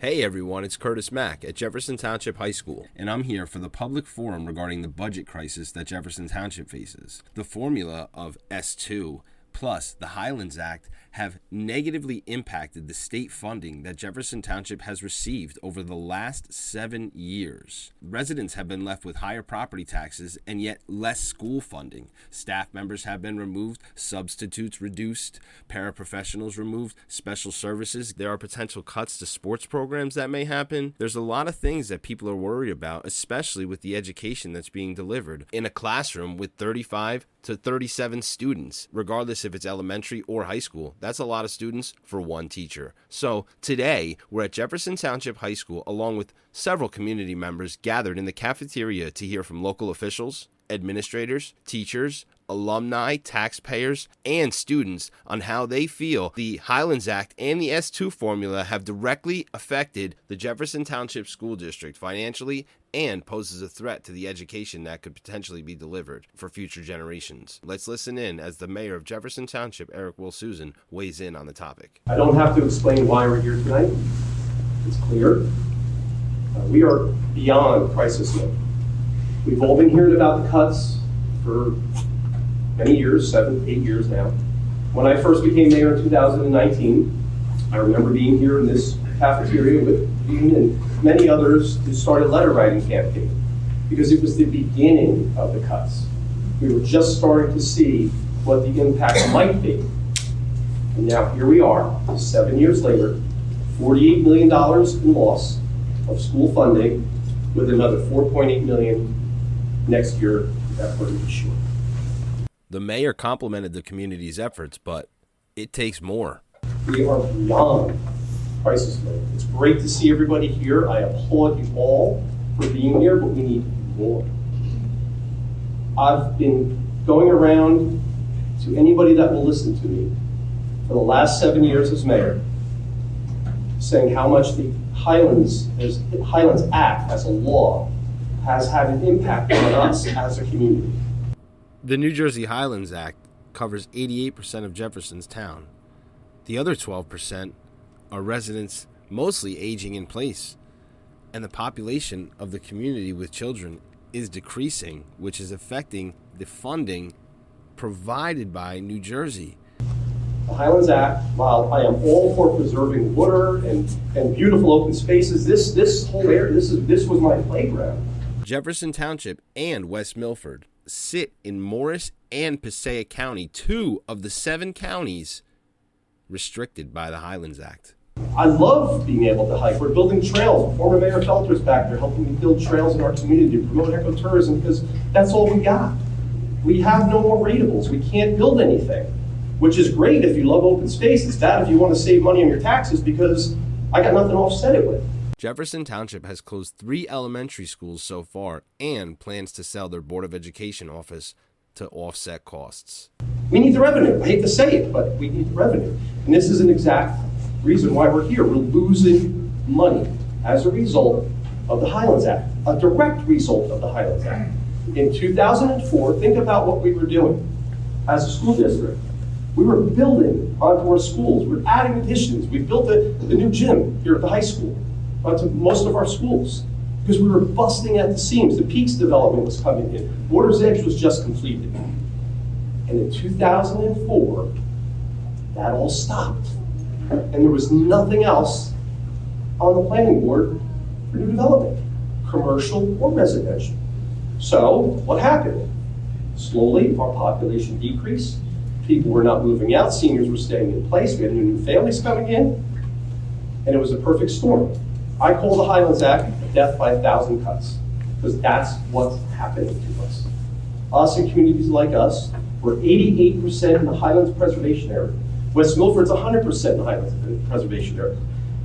Hey everyone, it's Curtis Mack at Jefferson Township High School, and I'm here for the public forum regarding the budget crisis that Jefferson Township faces. The formula of S2 plus the Highlands Act have negatively impacted the state funding that Jefferson Township has received over the last 7 years. Residents have been left with higher property taxes and yet less school funding. Staff members have been removed, substitutes reduced, paraprofessionals removed, special services. There are potential cuts to sports programs that may happen. There's a lot of things that people are worried about, especially with the education that's being delivered in a classroom with 35 to 37 students, regardless if it's elementary or high school. That's a lot of students for one teacher. So today, we're at Jefferson Township High School along with several community members gathered in the cafeteria to hear from local officials, administrators, teachers, alumni, taxpayers, and students on how they feel the Highlands Act and the S2 formula have directly affected the Jefferson Township School District financially and poses a threat to the education that could potentially be delivered for future generations. Let's listen in as the mayor of Jefferson Township, Eric Will Susan, weighs in on the topic. I don't have to explain why we're here tonight. It's clear. We are beyond crisis mode. We've all been hearing about the cuts for many years, 7, 8 years now. When I first became mayor in 2019, I remember being here in this cafeteria with Dean and many others who started a letter writing campaign because it was the beginning of the cuts. We were just starting to see what the impact might be. And now here we are, 7 years later, $48 million in loss of school funding with another $4.8 million next year that we're to be short. The mayor complimented the community's efforts, but it takes more. We are beyond crisis mode. It's great to see everybody here. I applaud you all for being here, but we need more. I've been going around to anybody that will listen to me for the last 7 years as mayor, saying how much the Highlands Act as a law has had an impact on us as a community. The New Jersey Highlands Act covers 88% of Jefferson's town. The other 12% are residents mostly aging in place, and the population of the community with children is decreasing, which is affecting the funding provided by New Jersey. The Highlands Act, while I am all for preserving water and beautiful open spaces, this whole area, this was my playground. Jefferson Township and West Milford sit in Morris and Passaic County, 2 of the 7 counties restricted by the Highlands Act. I love being able to hike. We're building trails. Former Mayor Felter's back there helping me build trails in our community to promote ecotourism because that's all we got. We have no more ratables. We can't build anything, which is great if you love open space. It's bad if you want to save money on your taxes because I got nothing to offset it with. Jefferson Township has closed 3 elementary schools so far and plans to sell their Board of Education office to offset costs. We need the revenue. I hate to say it, but we need the revenue. And this is an exact reason why we're here. We're losing money as a result of the Highlands Act, a direct result of the Highlands Act. In 2004, think about what we were doing as a school district. We were building onto our schools. We're adding additions. We built the new gym here at the high school onto most of our schools because we were busting at the seams. The Peaks development was coming in. Water's Edge was just completed. And in 2004, that all stopped. And there was nothing else on the planning board for new development, commercial or residential. So what happened? Slowly, our population decreased. People were not moving out. Seniors were staying in place. We had new families coming in. And it was a perfect storm. I call the Highlands Act death by 1,000 cuts because that's what's happening to us. Us and communities like us, we're 88% in the Highlands Preservation Area. West Milford's 100% in the Highlands Preservation Area.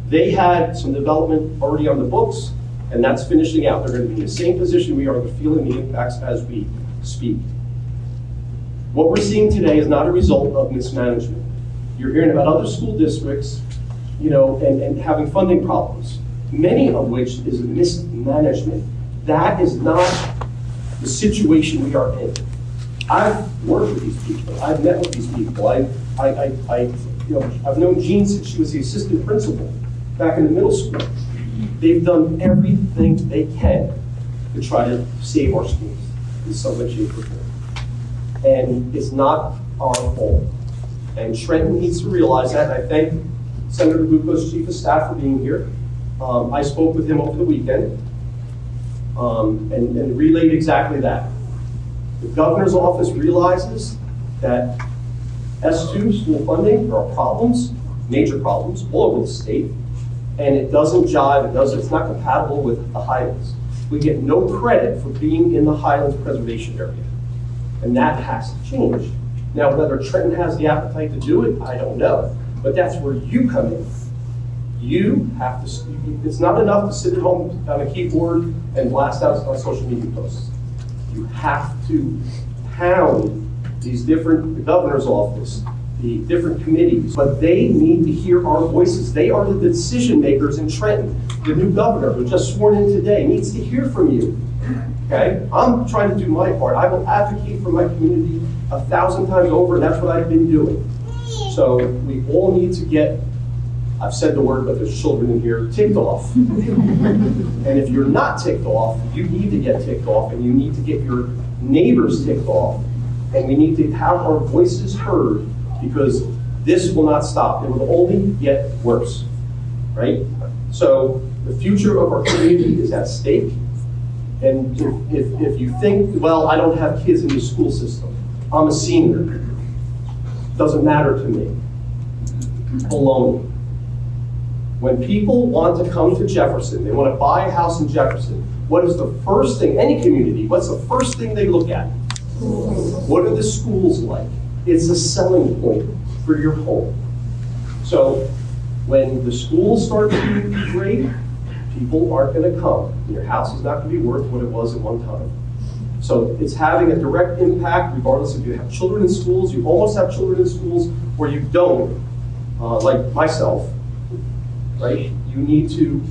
They had some development already on the books, and that's finishing out. They're going to be in the same position we are, but feeling the impacts as we speak. What we're seeing today is not a result of mismanagement. You're hearing about other school districts, and having funding problems, many of which is mismanagement. That is not the situation we are in. I've worked with these people. I've met with these people. I've known Jean since she was the assistant principal. back in the middle school. They've done everything they can to try to save our schools in some way, shape, or form. And it's not our fault. And Trenton needs to realize that. I thank Senator Luco's chief of staff for being here. I spoke with him over the weekend and relayed exactly that. The governor's office realizes that S2 school funding, there are problems, major problems, all over the state, and it doesn't jive, it's not compatible with the Highlands. We get no credit for being in the Highlands Preservation Area, and that has to change. Now, whether Trenton has the appetite to do it, I don't know, but that's where you come in. You have to, it's not enough to sit at home on a keyboard and blast out on social media posts. You have to pound these different, the governor's office, the different committees, but they need to hear our voices. They are the decision makers in Trenton. The new governor, who just sworn in today, needs to hear from you. Okay? I'm trying to do my part. I will advocate for my community 1,000 times over, and that's what I've been doing. So we all need to get, I've said the word, but there's children in here, ticked off. And if you're not ticked off, you need to get ticked off, and you need to get your neighbors ticked off. And we need to have our voices heard, because this will not stop. It will only get worse, right? So the future of our community is at stake. And if you think, well, I don't have kids in the school system, I'm a senior, doesn't matter to me. Baloney. When people want to come to Jefferson, they want to buy a house in Jefferson, what is the first thing, any community, what's the first thing they look at? What are the schools like? It's a selling point for your home. So when the schools start to be great, people aren't going to come. Your house is not going to be worth what it was at one time. So it's having a direct impact, regardless if you have children in schools, you almost have children in schools, or you don't, like myself, right? You need to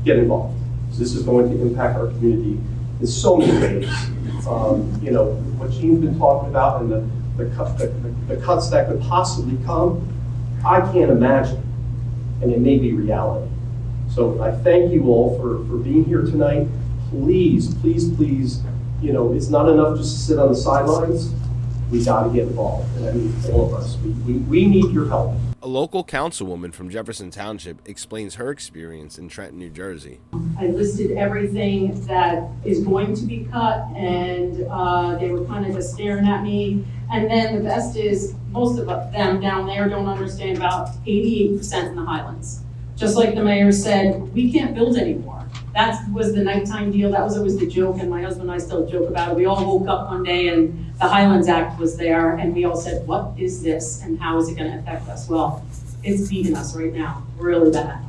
get involved. So this is going to impact our community in so many ways. You know, what Gene's been talking about and the cuts that could possibly come, I can't imagine, and it may be reality. So I thank you all for being here tonight. Please, please, please, you know, it's not enough just to sit on the sidelines. We got to get involved, and I mean all of us. We need your help. A local councilwoman from Jefferson Township explains her experience in Trenton, New Jersey. I listed everything that is going to be cut, and they were kind of just staring at me. And then the best is, most of them down there don't understand about 88% in the Highlands. Just like the mayor said, we can't build anymore. That was the nighttime deal. That was always the joke, and my husband and I still joke about it. We all woke up one day and the Highlands Act was there, and we all said, what is this, and how is it gonna affect us? Well, it's beating us right now, really bad.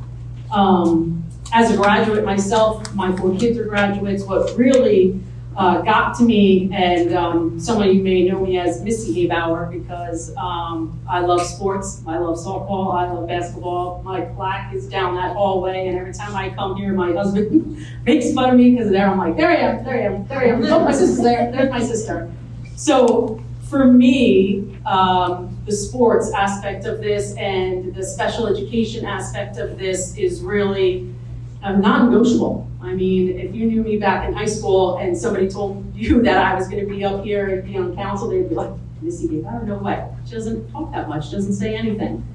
As a graduate myself, my 4 kids are graduates. What really got to me, and some of you may know me as Missy Habauer, because I love sports, I love softball, I love basketball. My plaque is down that hallway, and every time I come here, my husband makes fun of me because there I'm like, there I am, there I am, there I am. Oh, my sister's there, there's my sister. So for me, the sports aspect of this and the special education aspect of this is really non-negotiable. I mean, if you knew me back in high school and somebody told you that I was going to be up here and be on council, they'd be like, Missy, I don't know what. She doesn't talk that much, doesn't say anything.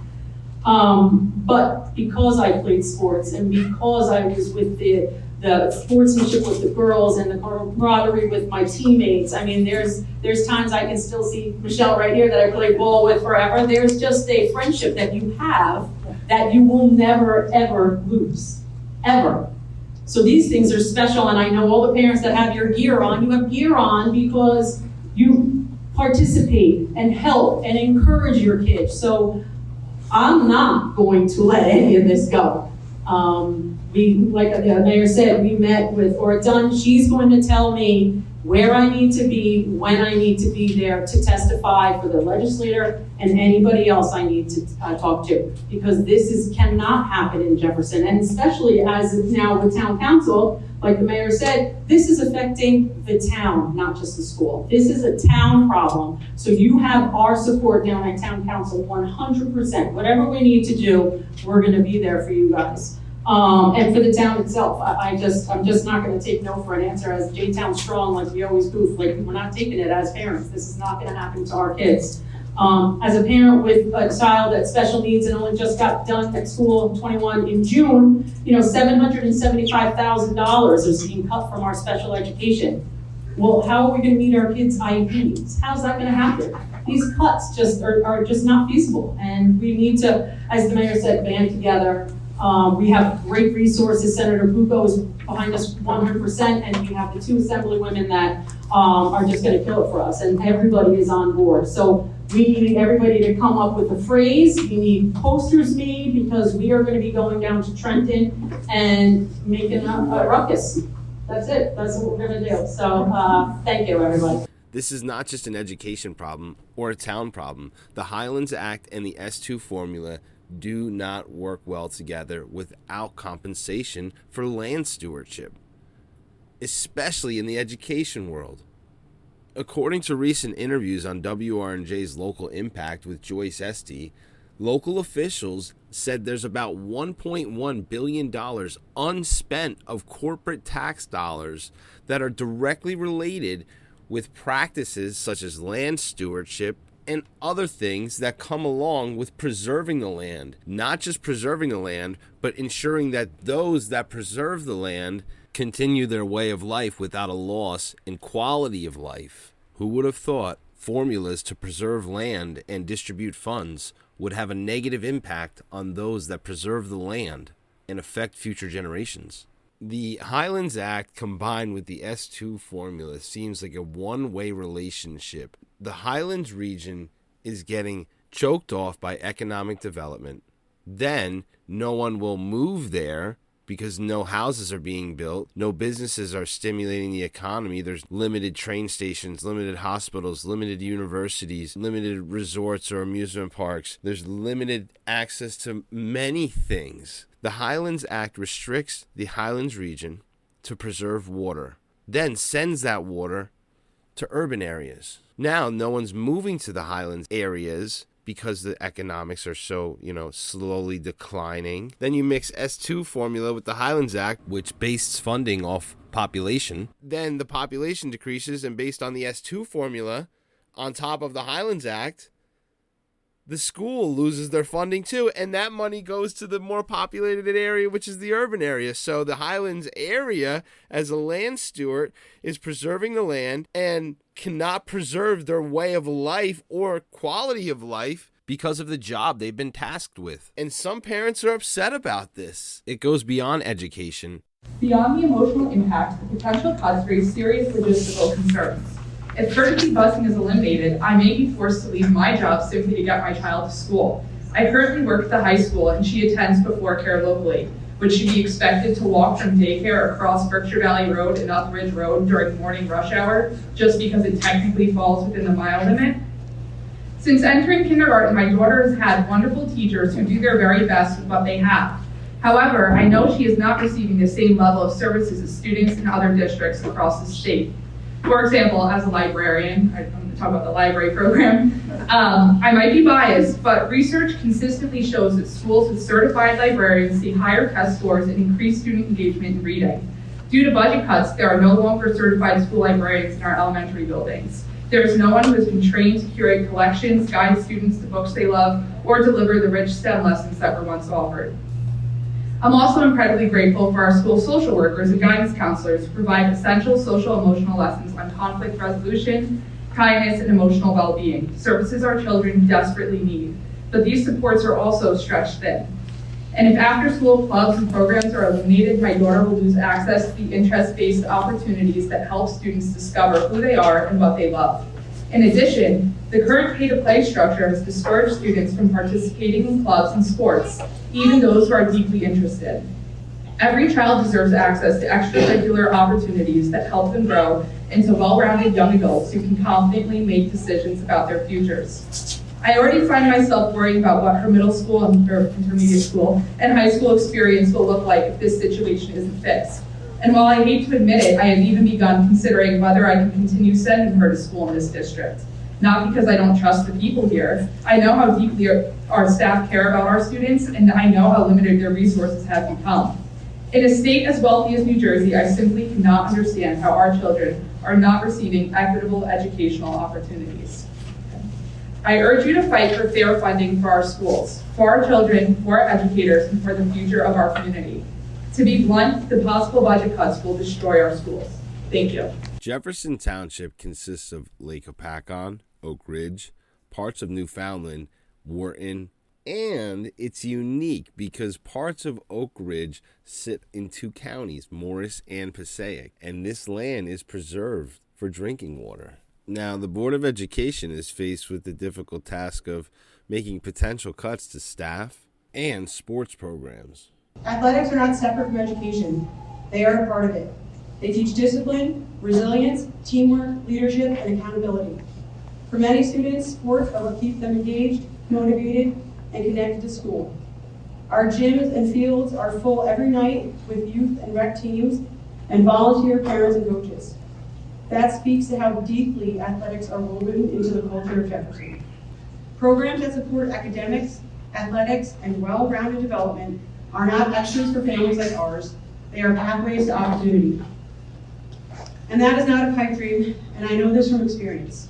But because I played sports and because I was with the sportsmanship with the girls and the camaraderie with my teammates, I mean, there's times I can still see Michelle right here that I played ball with forever. There's just a friendship that you have that you will never, ever lose, ever. So these things are special, and I know all the parents that have your gear on, you have gear on because you participate and help and encourage your kids. So I'm not going to let any of this go. Like the mayor said, we met with Dunn. She's going to tell me where I need to be, when I need to be there to testify for the legislator and anybody else I need to talk to, because this cannot happen in Jefferson, and especially as now with town council, like the mayor said, this is affecting the town, not just the school. This is a town problem, so you have our support down at town council 100%. Whatever we need to do, we're going to be there for you guys. and for the town itself. I'm just not gonna take no for an answer as J-Town strong, like we always do. Like, we're not taking it as parents. This is not gonna happen to our kids. As a parent with a child that special needs and only just got done at school 21 in June, $775,000 is being cut from our special education. Well, how are we gonna meet our kids' IEPs? How's that gonna happen? These cuts just are just not feasible, and we need to, as the mayor said, band together. We have great resources. Senator Bucco is behind us 100%, and we have the 2 assemblywomen that are just gonna kill it for us, and everybody is on board. So we need everybody to come up with a phrase. We need posters made because we are gonna be going down to Trenton and making a ruckus. That's it. That's what we're gonna do. So thank you, everybody. This is not just an education problem or a town problem. The Highlands Act and the S2 formula do not work well together without compensation for land stewardship, especially in the education world. According to recent interviews on WRNJ's Local Impact with Joyce Esty, local officials said there's about $1.1 billion unspent of corporate tax dollars that are directly related with practices such as land stewardship and other things that come along with preserving the land. Not just preserving the land, but ensuring that those that preserve the land continue their way of life without a loss in quality of life. Who would have thought formulas to preserve land and distribute funds would have a negative impact on those that preserve the land and affect future generations? The Highlands Act combined with the S2 formula seems like a one-way relationship. The Highlands region is getting choked off by economic development. Then no one will move there because no houses are being built, no businesses are stimulating the economy. There's limited train stations, limited hospitals, limited universities, limited resorts or amusement parks. There's limited access to many things. The Highlands Act restricts the Highlands region to preserve water, then sends that water to urban areas. Now no one's moving to the Highlands areas because the economics are so, slowly declining. Then you mix S2 formula with the Highlands Act, which bases funding off population. Then the population decreases, and based on the S2 formula, on top of the Highlands Act, the school loses their funding too, and that money goes to the more populated area, which is the urban area. So the Highlands area, as a land steward, is preserving the land and cannot preserve their way of life or quality of life because of the job they've been tasked with. And some parents are upset about this. It goes beyond education. Beyond the emotional impact, the potential cuts raise serious logistical concerns. If courtesy busing is eliminated, I may be forced to leave my job simply to get my child to school. I currently work at the high school and she attends before care locally. Would she be expected to walk from daycare across Berkshire Valley Road and Up Ridge Road during morning rush hour just because it technically falls within the mile limit? Since entering kindergarten, my daughter has had wonderful teachers who do their very best with what they have. However, I know she is not receiving the same level of services as students in other districts across the state. For example, as a librarian, I'm going to talk about the library program, I might be biased, but research consistently shows that schools with certified librarians see higher test scores and increased student engagement in reading. Due to budget cuts, there are no longer certified school librarians in our elementary buildings. There is no one who has been trained to curate collections, guide students to books they love, or deliver the rich STEM lessons that were once offered. I'm also incredibly grateful for our school social workers and guidance counselors who provide essential social emotional lessons on conflict resolution, kindness, and emotional well-being, services our children desperately need. But these supports are also stretched thin. And if after-school clubs and programs are eliminated, my daughter will lose access to the interest-based opportunities that help students discover who they are and what they love. In addition, the current pay-to-play structure has discouraged students from participating in clubs and sports, even those who are deeply interested. Every child deserves access to extracurricular opportunities that help them grow into well-rounded young adults who can confidently make decisions about their futures. I already find myself worrying about what her middle school or intermediate school and high school experience will look like if this situation isn't fixed. And while I hate to admit it, I have even begun considering whether I can continue sending her to school in this district. Not because I don't trust the people here. I know how deeply our staff care about our students, and I know how limited their resources have become. In a state as wealthy as New Jersey, I simply cannot understand how our children are not receiving equitable educational opportunities. I urge you to fight for fair funding for our schools, for our children, for our educators, and for the future of our community. To be blunt, the possible budget cuts will destroy our schools. Thank you. Jefferson Township consists of Lake Hopatcong, Oak Ridge, parts of Newfoundland, Wharton, and it's unique because parts of Oak Ridge sit in two counties, Morris and Passaic, and this land is preserved for drinking water. Now, the Board of Education is faced with the difficult task of making potential cuts to staff and sports programs. Athletics are not separate from education. They are a part of it. They teach discipline, resilience, teamwork, leadership, and accountability. For many students, sports are what keeps them engaged, motivated, and connected to school. Our gyms and fields are full every night with youth and rec teams and volunteer parents and coaches. That speaks to how deeply athletics are woven into the culture of Jefferson. Programs that support academics, athletics, and well-rounded development are not extras for families like ours. They are pathways to opportunity. And that is not a pipe dream, and I know this from experience.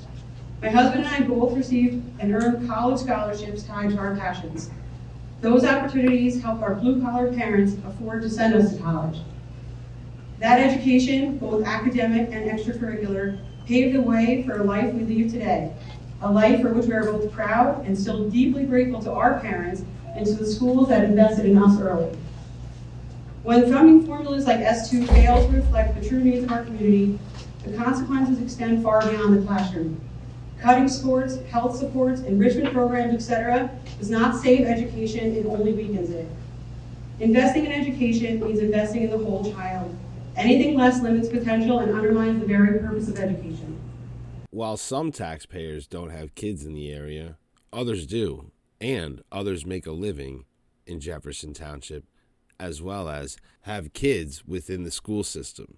My husband and I both received and earned college scholarships tied to our passions. Those opportunities help our blue-collar parents afford to send us to college. That education, both academic and extracurricular, paved the way for a life we lead today, a life for which we are both proud and still deeply grateful to our parents and to the schools that invested in us early. When funding formulas like S2 fail to reflect the true needs of our community, the consequences extend far beyond the classroom. Cutting sports, health supports, enrichment programs, etc. does not save education, it only weakens it. Investing in education means investing in the whole child. Anything less limits potential and undermines the very purpose of education. While some taxpayers don't have kids in the area, others do, and others make a living in Jefferson Township, as well as have kids within the school system,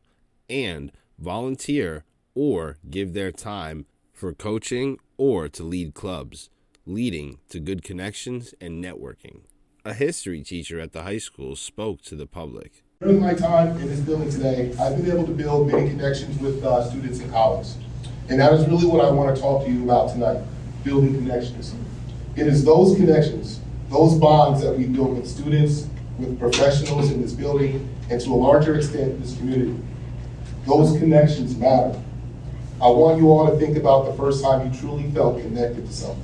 and volunteer or give their time for coaching or to lead clubs, leading to good connections and networking. A history teacher at the high school spoke to the public. During my time in this building today, I've been able to build many connections with students in college. And that is really what I want to talk to you about tonight, building connections. It is those connections, those bonds that we build with students, with professionals in this building, and to a larger extent, this community. Those connections matter. I want you all to think about the first time you truly felt connected to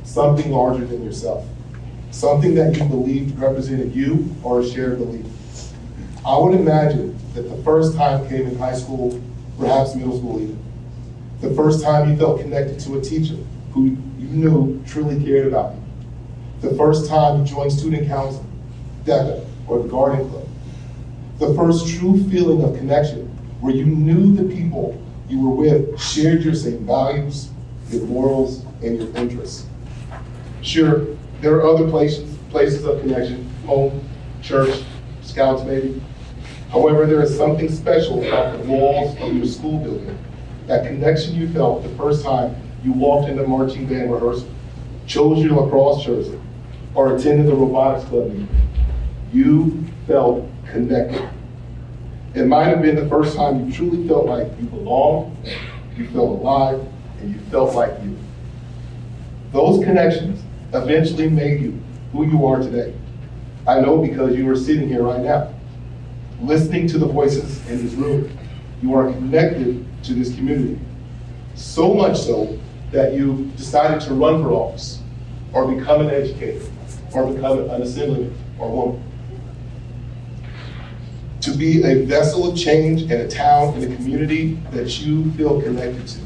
something larger than yourself, something that you believed represented you or a shared belief. I would imagine that the first time came in high school, perhaps middle school even. The first time you felt connected to a teacher who you knew truly cared about you. The first time you joined student council, DECA, or the garden club. The first true feeling of connection where you knew the people you were with shared your same values, your morals, and your interests. Sure, there are other places of connection, home, church, scouts maybe. However, there is something special about the walls of your school building, that connection you felt the first time you walked into marching band rehearsal, chose your lacrosse jersey, or attended the robotics club meeting. You felt connected. It might have been the first time you truly felt like you belonged, you felt alive, and you felt like you. Those connections eventually made you who you are today. I know because you are sitting here right now, listening to the voices in this room. You are connected to this community. So much so that you decided to run for office, or become an educator, or become an assemblyman or woman. To be a vessel of change in a town, in a community that you feel connected to.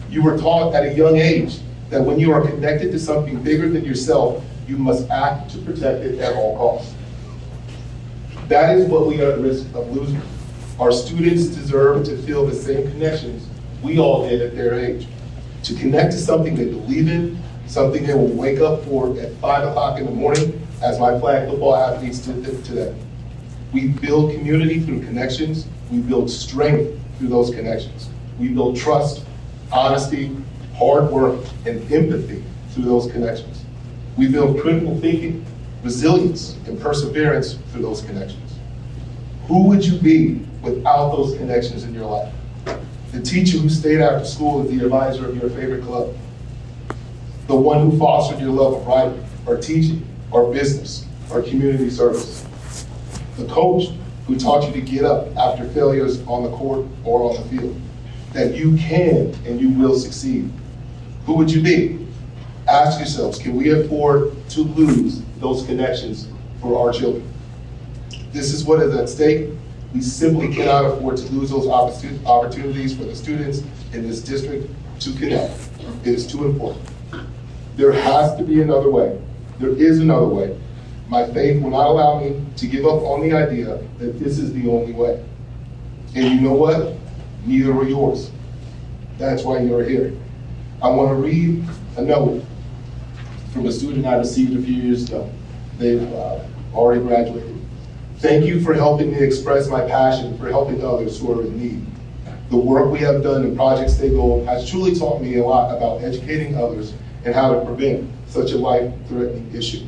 You were taught at a young age that when you are connected to something bigger than yourself, you must act to protect it at all costs. That is what we are at risk of losing. Our students deserve to feel the same connections we all did at their age. To connect to something they believe in, something they will wake up for at 5 o'clock in the morning, as my flag football athletes did today. We build community through connections. We build strength through those connections. We build trust, honesty, hard work, and empathy through those connections. We build critical thinking, resilience, and perseverance through those connections. Who would you be without those connections in your life? The teacher who stayed after school as the advisor of your favorite club. The one who fostered your love of writing, or teaching, or business, or community service. The coach who taught you to get up after failures on the court or on the field. That you can and you will succeed. Who would you be? Ask yourselves, can we afford to lose those connections for our children? This is what is at stake. We simply cannot afford to lose those opportunities for the students in this district to connect. It is too important. There has to be another way. There is another way. My faith will not allow me to give up on the idea that this is the only way. And you know what? Neither are yours. That's why you're here. I want to read a note from a student I received a few years ago. They've already graduated. Thank you for helping me express my passion for helping others who are in need. The work we have done in Project Stay Gold has truly taught me a lot about educating others and how to prevent such a life-threatening issue.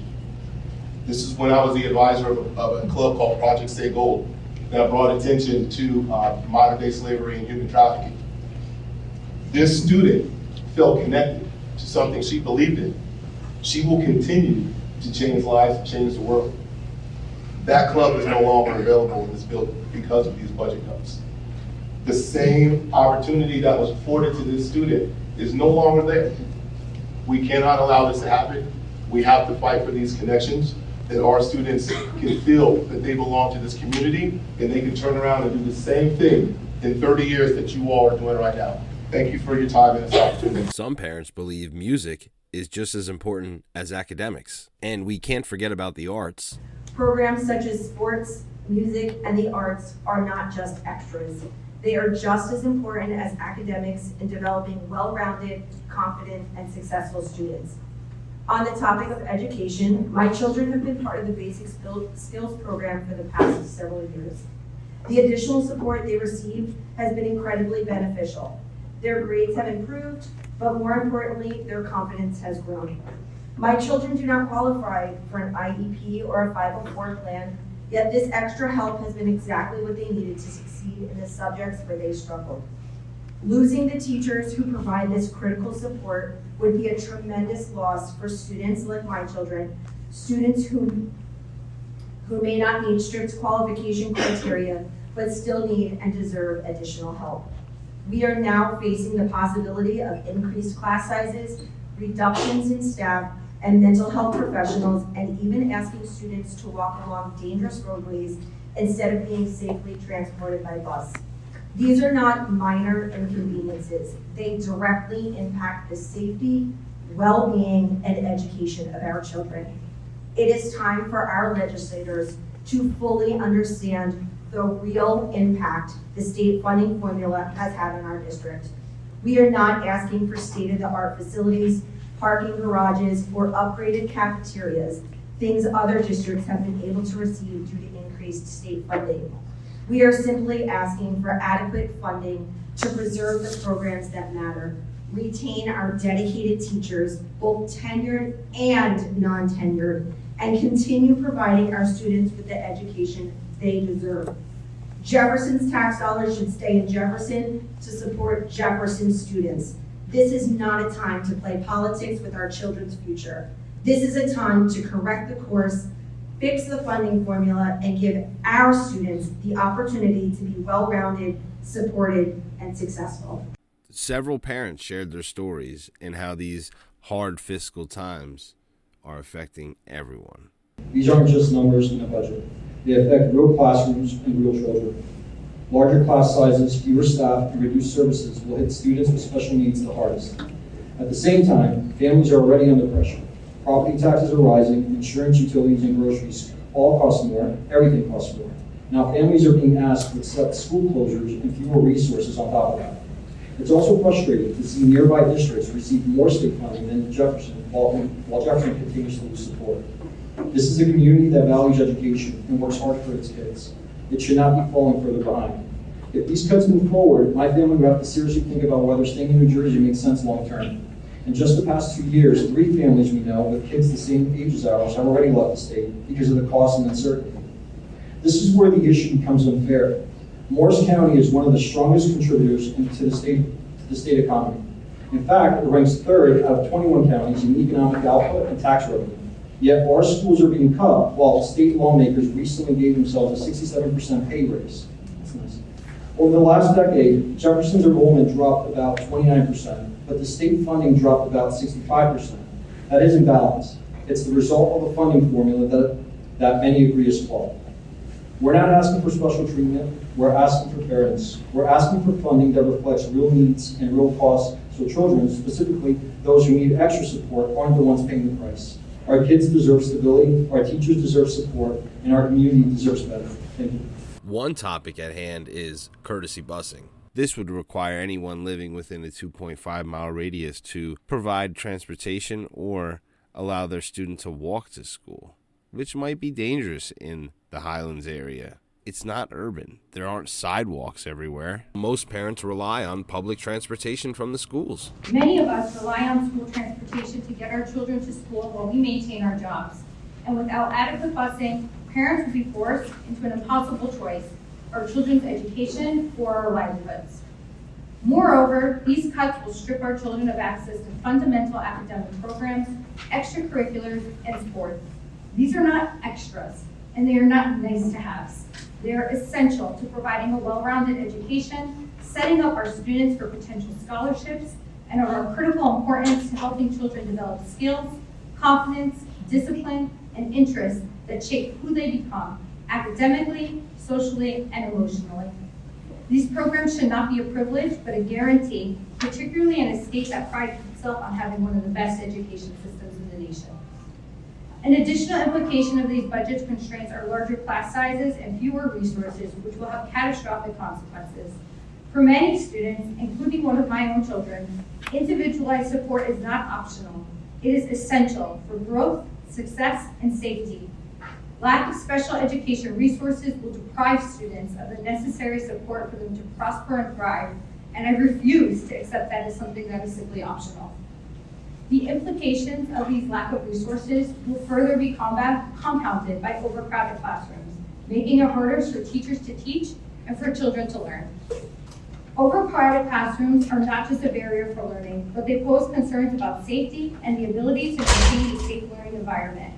This is when I was the advisor of a club called Project Stay Gold that brought attention to modern-day slavery and human trafficking. This student felt connected to something she believed in. She will continue to change lives and change the world. That club is no longer available in this building because of these budget cuts. The same opportunity that was afforded to this student is no longer there. We cannot allow this to happen. We have to fight for these connections, that our students can feel that they belong to this community and they can turn around and do the same thing in 30 years that you all are doing right now. Thank you for your time and this opportunity. Some parents believe music is just as important as academics, and we can't forget about the arts. Programs such as sports, music, and the arts are not just extras. They are just as important as academics in developing well-rounded, confident, and successful students. On the topic of education, my children have been part of the Basic Skills program for the past several years. The additional support they received has been incredibly beneficial. Their grades have improved, but more importantly, their confidence has grown. My children do not qualify for an IEP or a 504 plan, yet this extra help has been exactly what they needed to succeed in the subjects where they struggled. Losing the teachers who provide this critical support would be a tremendous loss for students like my children, students who may not meet strict qualification criteria, but still need and deserve additional help. We are now facing the possibility of increased class sizes, reductions in staff, and mental health professionals, and even asking students to walk along dangerous roadways instead of being safely transported by bus. These are not minor inconveniences. They directly impact the safety, well-being, and education of our children. It is time for our legislators to fully understand the real impact the state funding formula has had on our district. We are not asking for state-of-the-art facilities, parking garages, or upgraded cafeterias, things other districts have been able to receive due to increased state funding. We are simply asking for adequate funding to preserve the programs that matter, retain our dedicated teachers, both tenured and non-tenured, and continue providing our students with the education they deserve. Jefferson's tax dollars should stay in Jefferson to support Jefferson students. This is not a time to play politics with our children's future. This is a time to correct the course, fix the funding formula, and give our students the opportunity to be well-rounded, supported, and successful. Several parents shared their stories and how these hard fiscal times are affecting everyone. These aren't just numbers in a budget. They affect real classrooms and real children. Larger class sizes, fewer staff, and reduced services will hit students with special needs the hardest. At the same time, families are already under pressure. Property taxes are rising, insurance, utilities, and groceries all cost more, everything costs more. Now families are being asked to accept school closures and fewer resources on top of that. It's also frustrating to see nearby districts receive more state funding than Jefferson, while Jefferson continues to lose support. This is a community that values education and works hard for its kids. It should not be falling further behind. If these cuts move forward, my family would have to seriously think about whether staying in New Jersey makes sense long term. In just the past 2 years, 3 families we know with kids the same age as ours have already left the state because of the cost and uncertainty. This is where the issue becomes unfair. Morris County is one of the strongest contributors to the state economy. In fact, it ranks third out of 21 counties in economic output and tax revenue. Yet our schools are being cut while state lawmakers recently gave themselves a 67% pay raise. That's nice. Over the last decade, Jefferson's enrollment dropped about 29%, but the state funding dropped about 65%. That is imbalance. It's the result of a funding formula that many agree is flawed. We're not asking for special treatment, we're asking for fairness. We're asking for funding that reflects real needs and real costs so children, specifically those who need extra support, aren't the ones paying the price. Our kids deserve stability, our teachers deserve support, and our community deserves better. Thank you. One topic at hand is courtesy busing. This would require anyone living within a 2.5-mile radius to provide transportation or allow their student to walk to school, which might be dangerous in the Highlands area. It's not urban. There aren't sidewalks everywhere. Most parents rely on public transportation from the schools. Many of us rely on school transportation to get our children to school while we maintain our jobs. And without adequate busing, parents will be forced into an impossible choice: our children's education or our livelihoods. Moreover, these cuts will strip our children of access to fundamental academic programs, extracurriculars, and sports. These are not extras, and they are not nice-to-haves. They are essential to providing a well-rounded education, setting up our students for potential scholarships, and are of critical importance to helping children develop skills, confidence, discipline, and interests that shape who they become academically, socially, and emotionally. These programs should not be a privilege, but a guarantee, particularly in a state that prides itself on having one of the best education systems in the nation. An additional implication of these budget constraints are larger class sizes and fewer resources, which will have catastrophic consequences. For many students, including one of my own children, individualized support is not optional. It is essential for growth, success, and safety. Lack of special education resources will deprive students of the necessary support for them to prosper and thrive, and I refuse to accept that as something that is simply optional. The implications of these lack of resources will further be compounded by overcrowded classrooms, making it harder for teachers to teach and for children to learn. Overcrowded classrooms are not just a barrier for learning, but they pose concerns about safety and the ability to maintain a safe learning environment.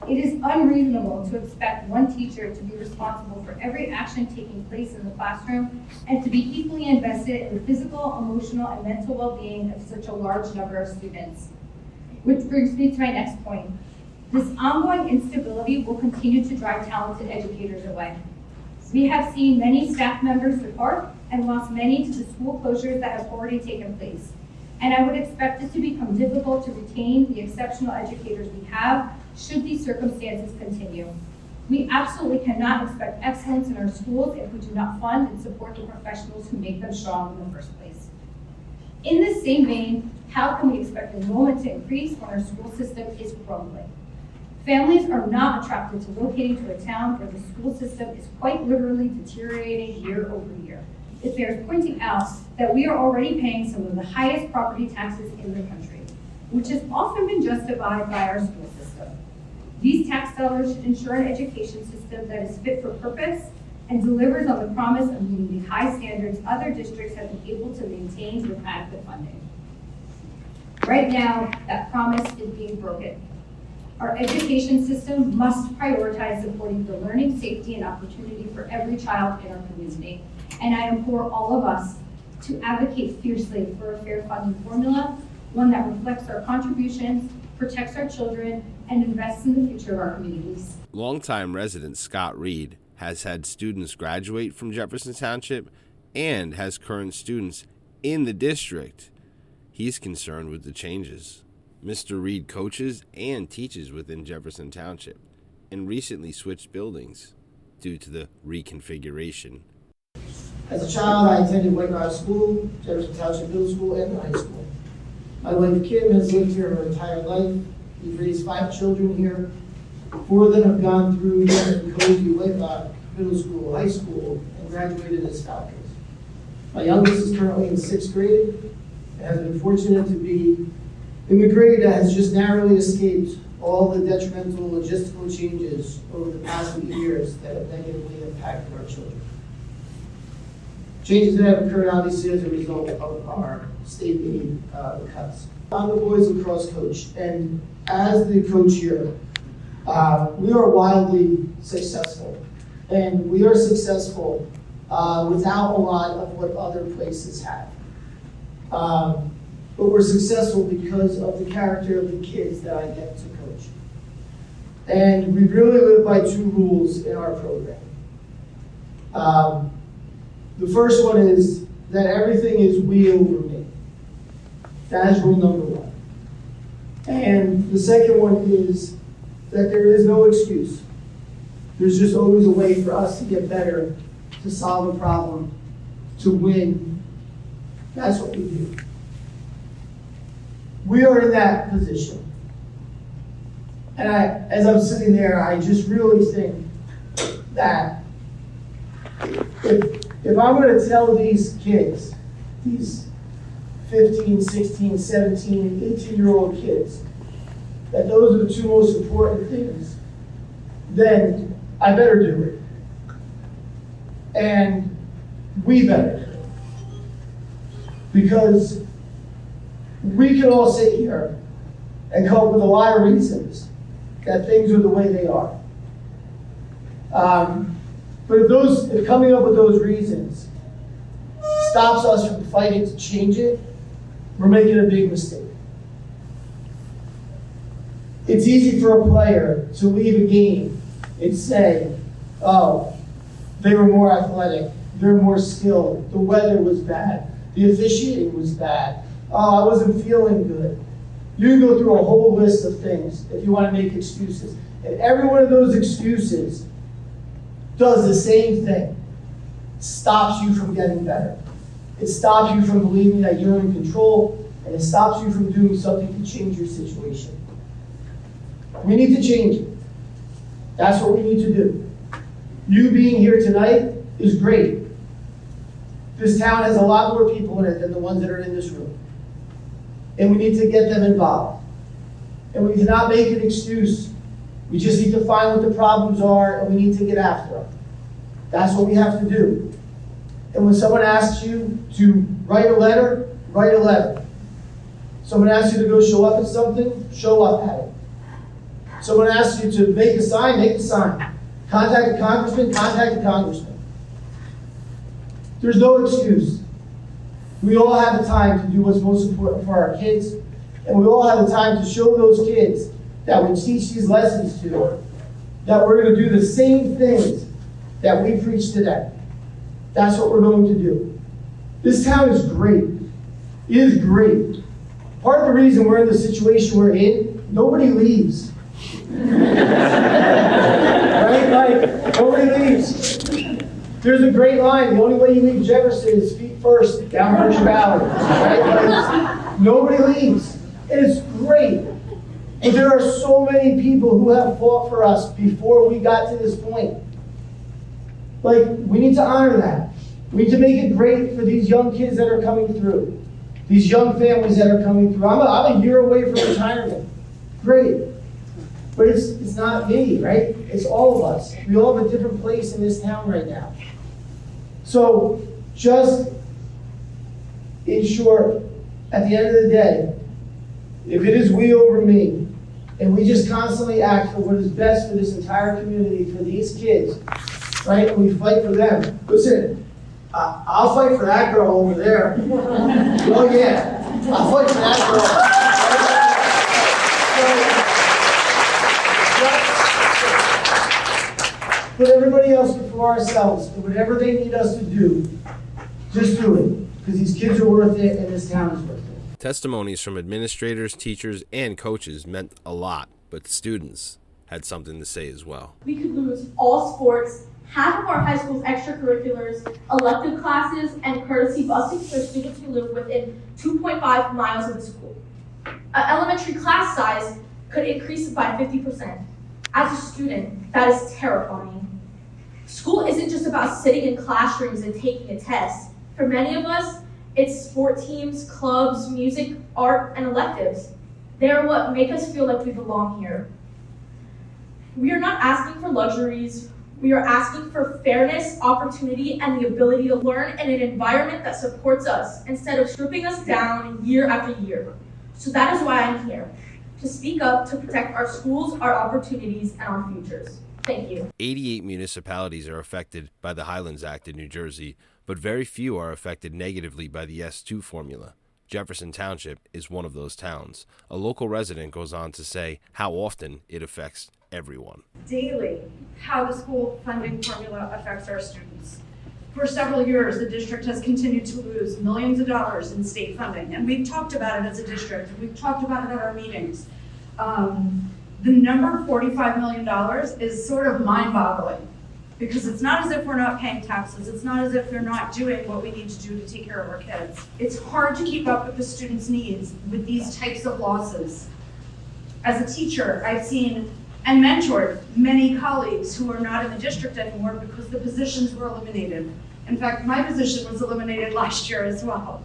It is unreasonable to expect one teacher to be responsible for every action taking place in the classroom and to be equally invested in the physical, emotional, and mental well-being of such a large number of students. Which brings me to my next point. This ongoing instability will continue to drive talented educators away. We have seen many staff members depart and lost many to the school closures that have already taken place. And I would expect it to become difficult to retain the exceptional educators we have should these circumstances continue. We absolutely cannot expect excellence in our schools if we do not fund and support the professionals who make them strong in the first place. In the same vein, how can we expect enrollment to increase when our school system is crumbling? Families are not attracted to locating to a town where the school system is quite literally deteriorating year over year. It bears pointing out that we are already paying some of the highest property taxes in the country, which has often been justified by our school system. These tax dollars should ensure an education system that is fit for purpose and delivers on the promise of meeting the high standards other districts have been able to maintain with adequate funding. Right now, that promise is being broken. Our education system must prioritize supporting the learning, safety, and opportunity for every child in our community. And I implore all of us to advocate fiercely for a fair funding formula, one that reflects our contributions, protects our children, and invests in the future of our communities. Longtime resident Scott Reed has had students graduate from Jefferson Township and has current students in the district. He's concerned with the changes. Mr. Reed coaches and teaches within Jefferson Township and recently switched buildings due to the reconfiguration. As a child, I attended White Rock School, Jefferson Township Middle School, and high school. My wife Kim has lived here her entire life. We've raised 5 children here. 4 of them have gone through the Cozy White Rock Middle School, high school, and graduated as Falcons. My youngest is currently in 6th grade and has been fortunate to be in the grade that has just narrowly escaped all the detrimental logistical changes over the past few years that have negatively impacted our children. Changes that have occurred obviously as a result of our state aid cuts. I'm the boys lacrosse coach, and as the coach here, we are wildly successful. And we are successful without a lot of what other places have. But we're successful because of the character of the kids that I get to coach. And we really live by two rules in our program. The first one is that everything is we over me. That is rule number one. And the second one is that there is no excuse. There's just always a way for us to get better, to solve a problem, to win. That's what we do. We are in that position. And as I'm sitting there, I just really think that if I'm going to tell these kids, these 15, 16, 17, and 18-year-old kids, that those are the two most important things, then I better do it. And we better do it. Because we can all sit here and come up with a lot of reasons that things are the way they are. But if coming up with those reasons stops us from fighting to change it, we're making a big mistake. It's easy for a player to leave a game and say, oh, they were more athletic, they're more skilled, the weather was bad, the officiating was bad, oh, I wasn't feeling good. You can go through a whole list of things if you want to make excuses. And every one of those excuses does the same thing. It stops you from getting better. It stops you from believing that you're in control, and it stops you from doing something to change your situation. We need to change it. That's what we need to do. You being here tonight is great. This town has a lot more people in it than the ones that are in this room. And we need to get them involved. And we cannot make an excuse. We just need to find what the problems are, and we need to get after them. That's what we have to do. And when someone asks you to write a letter, write a letter. Someone asks you to go show up at something, show up at it. Someone asks you to make a sign, make a sign. Contact a congressman, contact a congressman. There's no excuse. We all have the time to do what's most important for our kids, and we all have the time to show those kids that we teach these lessons to, that we're going to do the same things that we preach to them. That's what we're going to do. This town is great. It is great. Part of the reason we're in the situation we're in, nobody leaves. Right? Like, nobody leaves. There's a great line. The only way you leave Jefferson is feet first down Birch Valley. Right? Like, nobody leaves. And it's great. But there are so many people who have fought for us before we got to this point. Like, we need to honor that. We need to make it great for these young kids that are coming through. These young families that are coming through. I'm a year away from retirement. Great. But it's not me, right? It's all of us. We all have a different place in this town right now. So just in short, at the end of the day, if it is we over me, and we just constantly act for what is best for this entire community, for these kids, right? And we fight for them. Listen, I'll fight for that girl over there. Oh yeah, I'll fight for that girl. Put everybody else before ourselves, and whatever they need us to do, just do it. Because these kids are worth it, and this town is worth it. Testimonies from administrators, teachers, and coaches meant a lot, but students had something to say as well. We could lose all sports, half of our high school's extracurriculars, elective classes, and courtesy busing for students who live within 2.5 miles of the school. An elementary class size could increase by 50%. As a student, that is terrifying. School isn't just about sitting in classrooms and taking a test. For many of us, it's sport teams, clubs, music, art, and electives. They are what make us feel like we belong here. We are not asking for luxuries. We are asking for fairness, opportunity, and the ability to learn in an environment that supports us instead of stripping us down year after year. So that is why I'm here, to speak up, to protect our schools, our opportunities, and our futures. Thank you. 88 municipalities are affected by the Highlands Act in New Jersey, but very few are affected negatively by the S2 formula. Jefferson Township is one of those towns. A local resident goes on to say how often it affects everyone. Daily, how the school funding formula affects our students. For several years, the district has continued to lose millions of dollars in state funding, and we've talked about it as a district. We've talked about it at our meetings. The number $45 million is sort of mind-boggling, because it's not as if we're not paying taxes. It's not as if they're not doing what we need to do to take care of our kids. It's hard to keep up with the students' needs with these types of losses. As a teacher, I've seen and mentored many colleagues who are not in the district anymore because the positions were eliminated. In fact, my position was eliminated last year as well,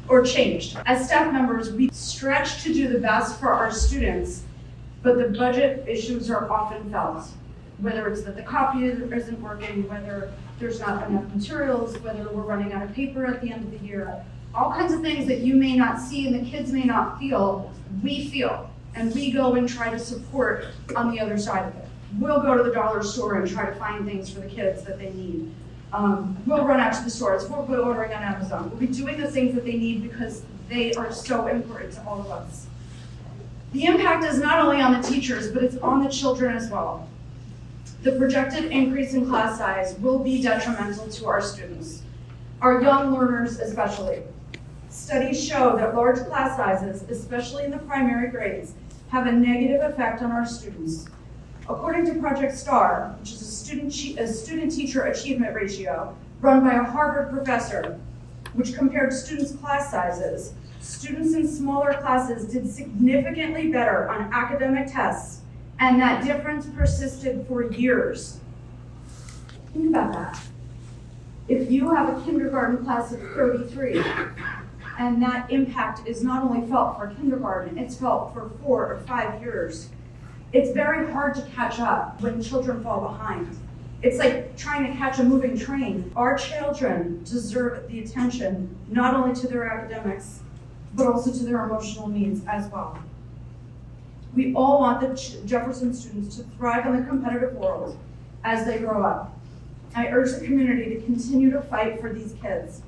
or changed. As staff members, we stretch to do the best for our students, but the budget issues are often felt. Whether it's that the copy isn't working, whether there's not enough materials, whether we're running out of paper at the end of the year, all kinds of things that you may not see and the kids may not feel, we feel. And we go and try to support on the other side of it. We'll go to the dollar store and try to find things for the kids that they need. We'll run out to the stores, we'll be ordering on Amazon. We'll be doing the things that they need because they are so important to all of us. The impact is not only on the teachers, but it's on the children as well. The projected increase in class size will be detrimental to our students, our young learners especially. Studies show that large class sizes, especially in the primary grades, have a negative effect on our students. According to Project STAR, which is a student-teacher achievement ratio run by a Harvard professor, which compared students' class sizes, students in smaller classes did significantly better on academic tests, and that difference persisted for years. Think about that. If you have a kindergarten class of 33, and that impact is not only felt for kindergarten, it's felt for 4 or 5 years. It's very hard to catch up when children fall behind. It's like trying to catch a moving train. Our children deserve the attention, not only to their academics, but also to their emotional needs as well. We all want the Jefferson students to thrive in the competitive world as they grow up. I urge the community to continue to fight for these kids.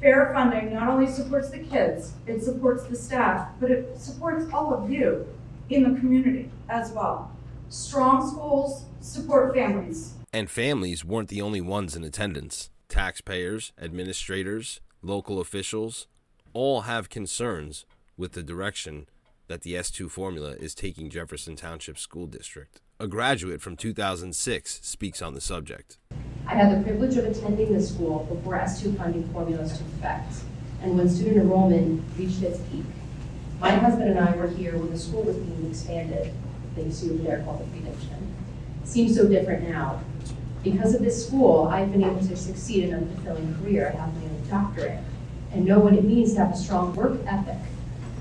Fair funding not only supports the kids, it supports the staff, but it supports all of you in the community as well. Strong schools support families. And families weren't the only ones in attendance. Taxpayers, administrators, local officials, all have concerns with the direction that the S2 formula is taking Jefferson Township School District. A graduate from 2006 speaks on the subject. I had the privilege of attending the school before S2 funding formulas took effect, and when student enrollment reached its peak. My husband and I were here when the school was being expanded, the things over there called the Freedom. It seems so different now. Because of this school, I've been able to succeed in a fulfilling career. I have my own doctorate and know what it means to have a strong work ethic.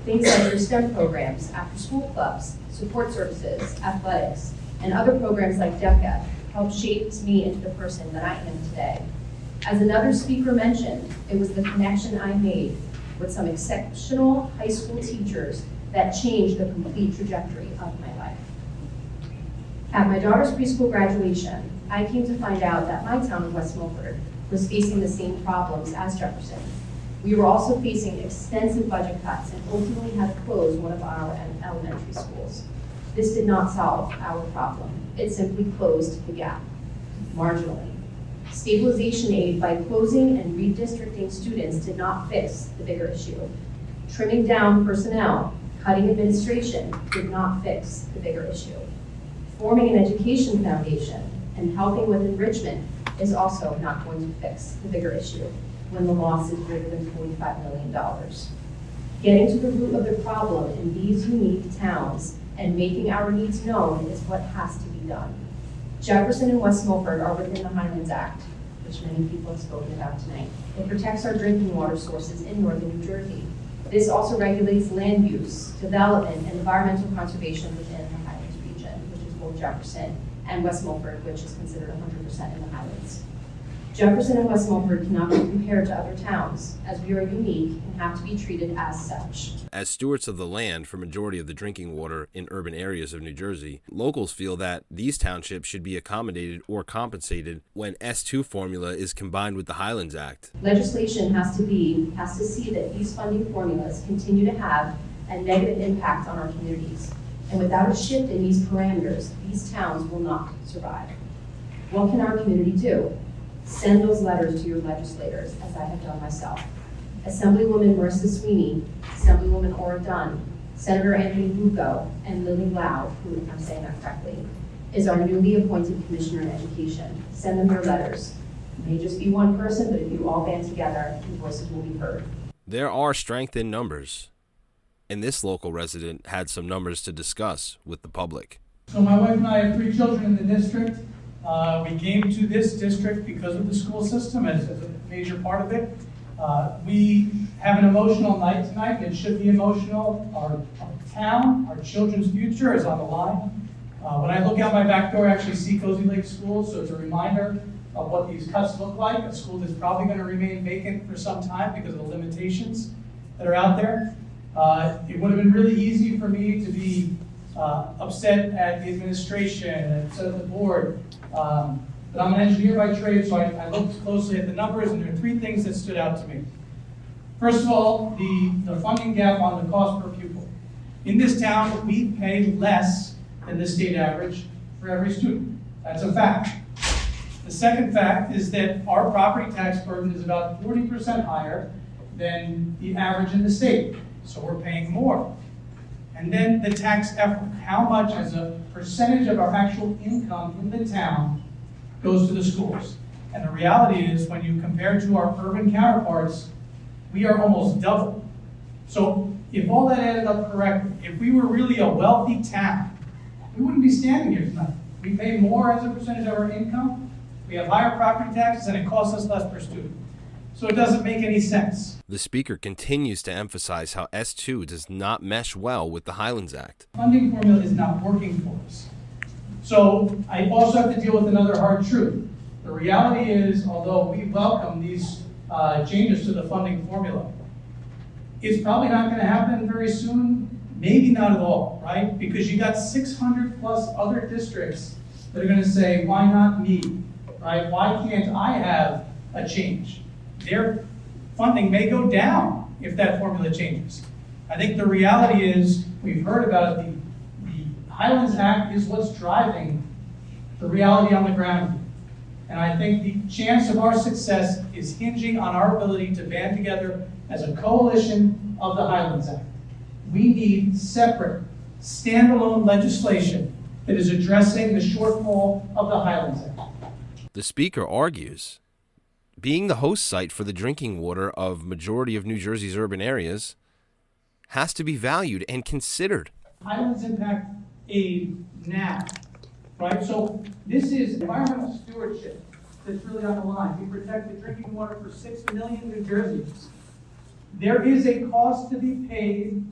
Things like your STEM programs, after-school clubs, support services, athletics, and other programs like DECA helped shape me into the person that I am today. As another speaker mentioned, it was the connection I made with some exceptional high school teachers that changed the complete trajectory of my life. At my daughter's preschool graduation, I came to find out that my town of West Milford was facing the same problems as Jefferson. We were also facing extensive budget cuts and ultimately had to close one of our elementary schools. This did not solve our problem. It simply closed the gap, marginally. Stabilization aid by closing and redistricting students did not fix the bigger issue. Trimming down personnel, cutting administration did not fix the bigger issue. Forming an education foundation and helping with enrichment is also not going to fix the bigger issue when the loss is greater than $45 million. Getting to the root of the problem in these unique towns and making our needs known is what has to be done. Jefferson and West Milford are within the Highlands Act, which many people have spoken about tonight. It protects our drinking water sources in northern New Jersey. This also regulates land use, development, and environmental conservation within the Highlands Region, which is both Jefferson and West Milford, which is considered 100% in the Highlands. Jefferson and West Milford cannot be compared to other towns, as we are unique and have to be treated as such. As stewards of the land for majority of the drinking water in urban areas of New Jersey, locals feel that these townships should be accommodated or compensated when S2 formula is combined with the Highlands Act. Legislation has to see that these funding formulas continue to have a negative impact on our communities. And without a shift in these parameters, these towns will not survive. What can our community do? Send those letters to your legislators, as I have done myself. Assemblywoman Marissa Sweeney, Assemblywoman Ora Dunn, Senator Anthony Bucco, and Lily Lau, who, if I'm saying that correctly, is our newly appointed Commissioner in Education. Send them your letters. It may just be one person, but if you all band together, your voices will be heard. There are strength in numbers, and this local resident had some numbers to discuss with the public. So my wife and I have 3 children in the district. We came to this district because of the school system as a major part of it. We have an emotional night tonight, and it should be emotional. Our town, our children's future is on the line. When I look out my back door, I actually see Cozy Lake School, so it's a reminder of what these cuts look like. A school that's probably going to remain vacant for some time because of the limitations that are out there. It would have been really easy for me to be upset at the administration and upset at the board. But I'm an engineer by trade, so I looked closely at the numbers, and there are 3 things that stood out to me. First of all, the funding gap on the cost per pupil. In this town, we pay less than the state average for every student. That's a fact. The second fact is that our property tax burden is about 40% higher than the average in the state, so we're paying more. And then the tax effort, how much as a percentage of our actual income in the town goes to the schools. And the reality is, when you compare to our urban counterparts, we are almost double. So if all that added up correctly, if we were really a wealthy town, we wouldn't be standing here tonight. We pay more as a percentage of our income, we have higher property taxes, and it costs us less per student. So it doesn't make any sense. The speaker continues to emphasize how S2 does not mesh well with the Highlands Act. Funding formula is not working for us. So I also have to deal with another hard truth. The reality is, although we welcome these changes to the funding formula, it's probably not going to happen very soon, maybe not at all, right? Because you got 600 plus other districts that are going to say, why not me, right? Why can't I have a change? Their funding may go down if that formula changes. I think the reality is, we've heard about it, the Highlands Act is what's driving the reality on the ground. And I think the chance of our success is hinging on our ability to band together as a coalition of the Highlands Act. We need separate, standalone legislation that is addressing the shortfall of the Highlands Act. The speaker argues, being the host site for the drinking water of majority of New Jersey's urban areas has to be valued and considered. Highlands Impact Aid now, right? So this is environmental stewardship that's really on the line. We protect the drinking water for 6 million New Jerseyans. There is a cost to be paid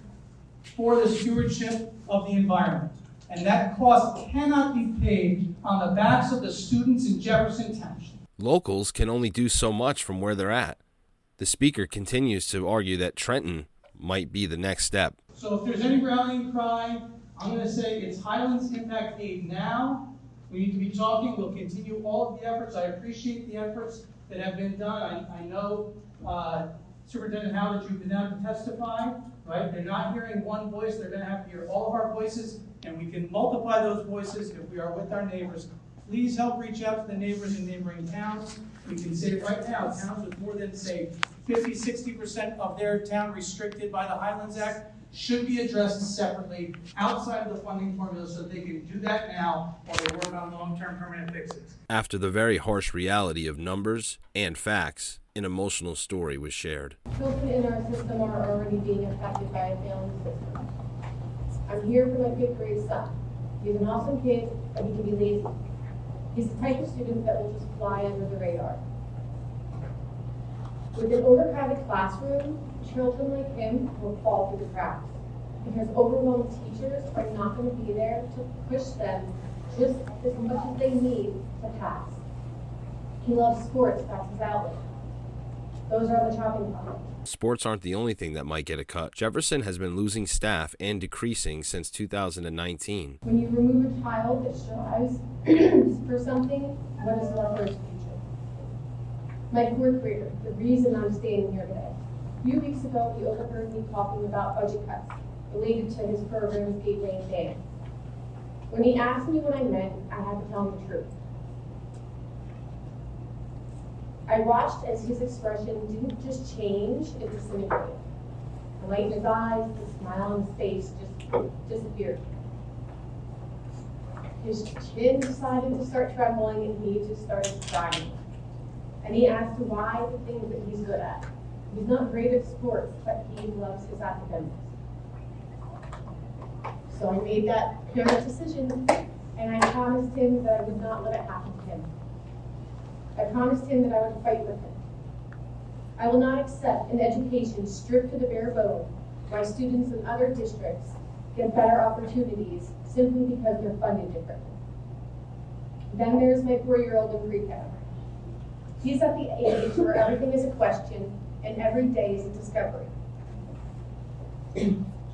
for the stewardship of the environment. And that cost cannot be paid on the backs of the students in Jefferson Township. Locals can only do so much from where they're at. The speaker continues to argue that Trenton might be the next step. So if there's any rallying cry, I'm going to say it's Highlands Impact Aid now. We need to be talking. We'll continue all of the efforts. I appreciate the efforts that have been done. I know, Superintendent Howe, that you've been down to testify, right? They're not hearing one voice. They're going to have to hear all of our voices, and we can multiply those voices if we are with our neighbors. Please help reach out to the neighbors in neighboring towns. We can say right now, towns with more than, say, 50-60% of their town restricted by the Highlands Act should be addressed separately outside of the funding formula, so they can do that now while they work on long-term permanent fixes. After the very harsh reality of numbers and facts, an emotional story was shared. Children in our system are already being affected by a failing system. I'm here for my 5th grade son. He's an awesome kid, but he can be lazy. He's the type of student that will just fly under the radar. With an overcrowded classroom, children like him will fall through the cracks because overwhelmed teachers are not going to be there to push them just as much as they need to pass. He loves sports, that's his outlet. Those are the chopping blocks. Sports aren't the only thing that might get a cut. Jefferson has been losing staff and decreasing since 2019. When you remove a child that strives for something, what is left for his future? My fourth grader, the reason I'm standing here today. A few weeks ago, he overheard me talking about budget cuts related to his program's Gateway and Dance. When he asked me what I meant, I had to tell him the truth. I watched as his expression didn't just change, it disintegrated. The light in his eyes, the smile on his face just disappeared. His chin decided to start trembling and he just started crying. And he asked why the things that he's good at. He's not great at sports, but he loves his academics. So I made that parent decision, and I promised him that I would not let it happen to him. I promised him that I would fight with him. I will not accept an education stripped to the bare bone while students in other districts get better opportunities simply because they're funded differently. Then there's my 4-year-old in pre-K. He's at the age where everything is a question and every day is a discovery.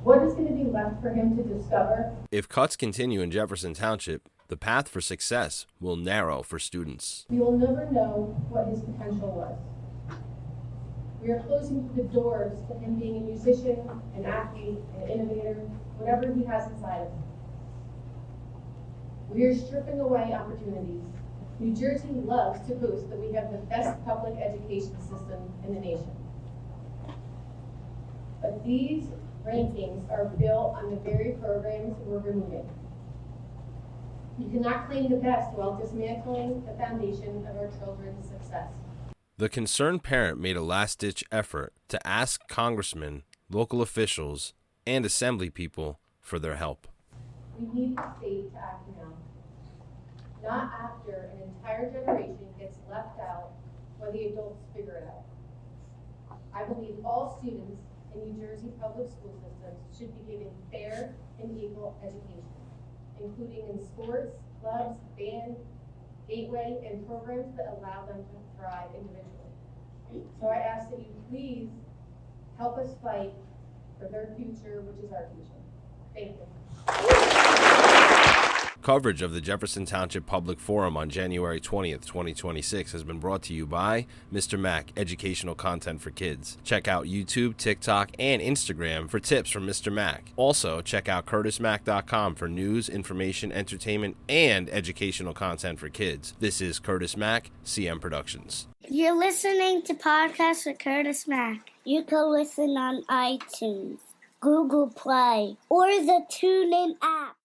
What is going to be left for him to discover? If cuts continue in Jefferson Township, the path for success will narrow for students. We will never know what his potential was. We are closing the doors to him being a musician, an athlete, an innovator, whatever he has inside of him. We are stripping away opportunities. New Jersey loves to boast that we have the best public education system in the nation. But these rankings are built on the very programs we're removing. You cannot claim the best while dismantling the foundation of our children's success. The concerned parent made a last-ditch effort to ask congressmen, local officials, and assembly people for their help. We need the state to act now, not after an entire generation gets left out while the adults figure it out. I believe all students in New Jersey public school systems should be given fair and equal education, including in sports, clubs, band, gateway, and programs that allow them to thrive individually. So I ask that you please help us fight for their future, which is our future. Thank you. Coverage of the Jefferson Township Public Forum on January 20th, 2026 has been brought to you by Mr. Mac Educational Content for Kids. Check out YouTube, TikTok, and Instagram for tips from Mr. Mac. Also, check out curtismac.com for news, information, entertainment, and educational content for kids. This is Curtis Mac, CM Productions. You're listening to podcasts with Curtis Mac. You can listen on iTunes, Google Play, or the TuneIn app.